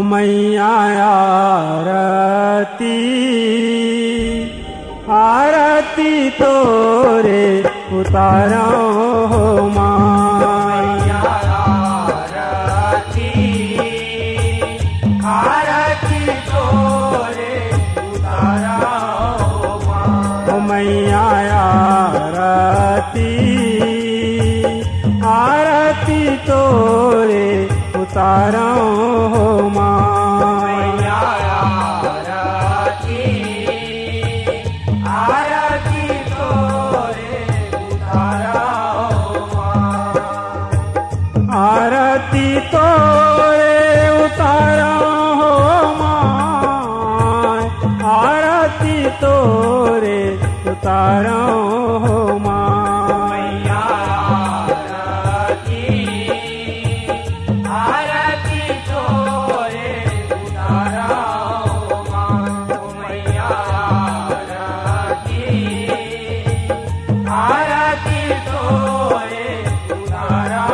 मैया आरती आरती तोरे उतारो हो मैया आरती आरती तोरे उतारो हो मैया आरती आरती तोरे उतारो हो मैया आरती आरती तोरे उतारो आरती तोरे उतारो हो माय आरती तोरे उतारो हो मैया आरती आरती तोरे उतारो मैया आरती आरती तोरे उतारो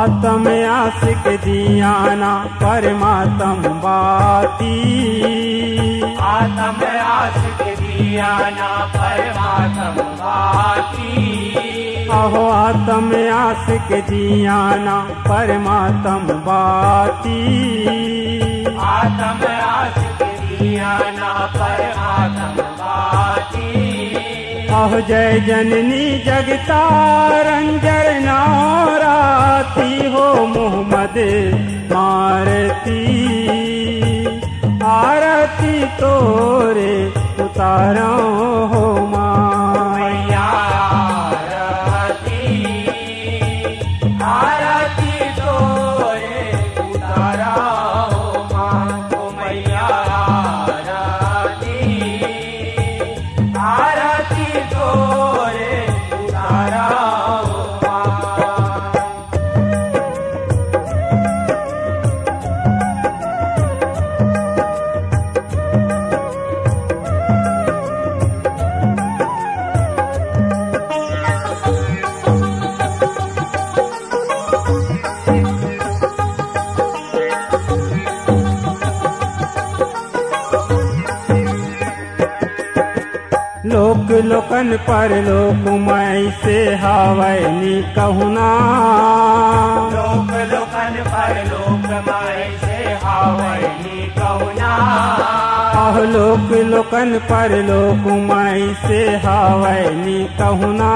आत्म आशिक दियाना परमात्म बाती आत्म आशिक दियाना परमात्म बाती अहो आत्म आशिक दियाना परमात्म बाती आत्म आशिक दियाना परमात्म बाती अहो जय जननी जगतारंजर नाराती हो मोहम्मद मारती आरती तोरे उतारो हो मैया आरती आरती तोरे उतारो मैया आरती आरती तोरे उतारो लोक लोकन पर लोक मैं से हवैनी कहुना लोक लोकन पर लोक माय से हावनी कहुना आह लोक लोकन पर लोक मैं से हवैनी कहुना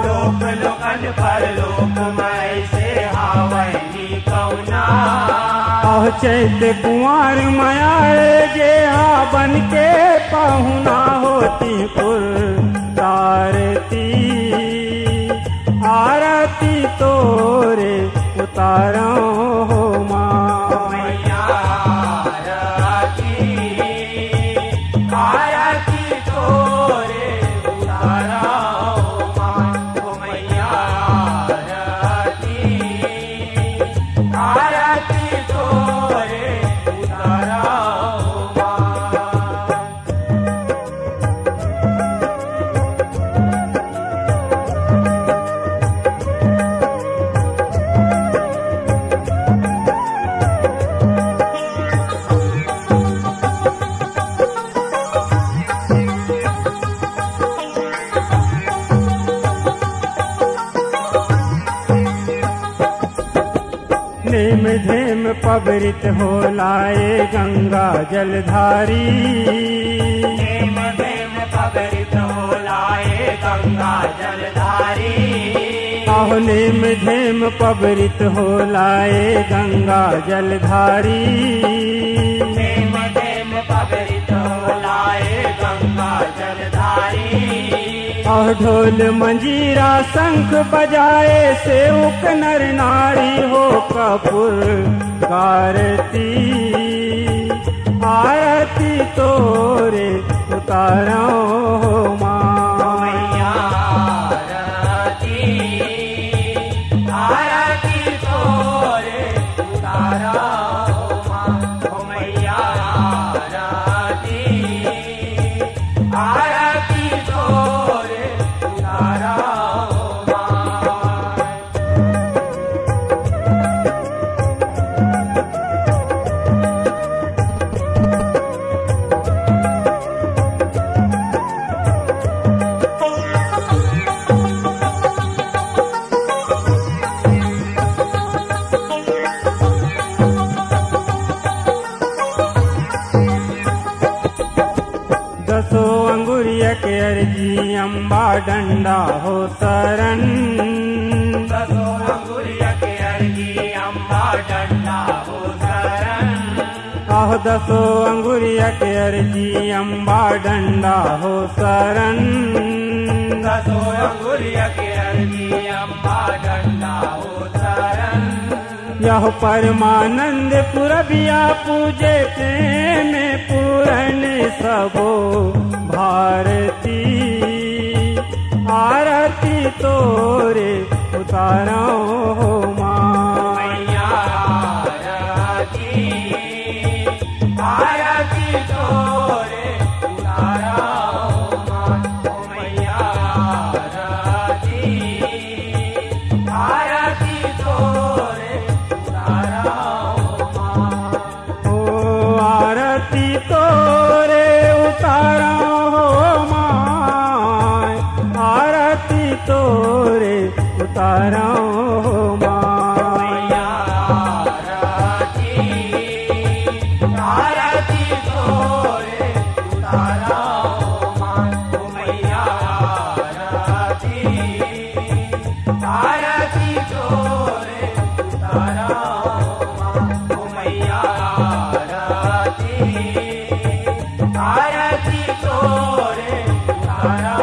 लोक लोकन पर लोक माय से हावनी कहुना आह चैत कुंवर माया जे हा बन के पहुना होती पुर तारती आरती तोरे उतारो हो मैया आरती आरती तोरे उतारो मैया आरती आरती तोरे उतारो नेम धेम पबरित हो लाए गंगा जलधारी नेम धेम पबरित हो लाए गंगा जलधारी आहो नेम धेम पबरित हो लाए गंगा जलधारी नेम धेम पबरित हो लाए गंगा जलधारी आह ढोल मंजीरा शंख बजाए सेवक नर नारी हो कपूर कारती आरती तोरे उतारो हो माँ। मैया आरती आरती तोरे उतारो हो माँ। मैया आरती आरती तोरे उतारो हो माँ। दसो अंगुरिया के अर्जी अम्बा डंडा हो शरण। दसो अंगुरिया के अर्जी अम्बा डंडा हो शरण। आहो दसो अंगुरिया के अर्जी अम्बा डंडा हो शरण। दसो अंगुरिया के अर्जी अम्बा डंडा हो शरण। यह परमानंद पुरबिया पूजे प्रेम पूरन सबो भारती। आरती तोरे उतारो हो माँ। मैया आरती आरती तोरे उतारो हो माँ। मैया आरती आरती तोरे उतारो हो माँ। ओ आरती तोरे उतारो हो माँ। आरती तोरे उतारो हो माँ। मैया आरती आरती तोरे उतारो हो माँ। मैया आरती आरती तोरे उतारो हो माँ। मैया आरती आरती तोरे उतारो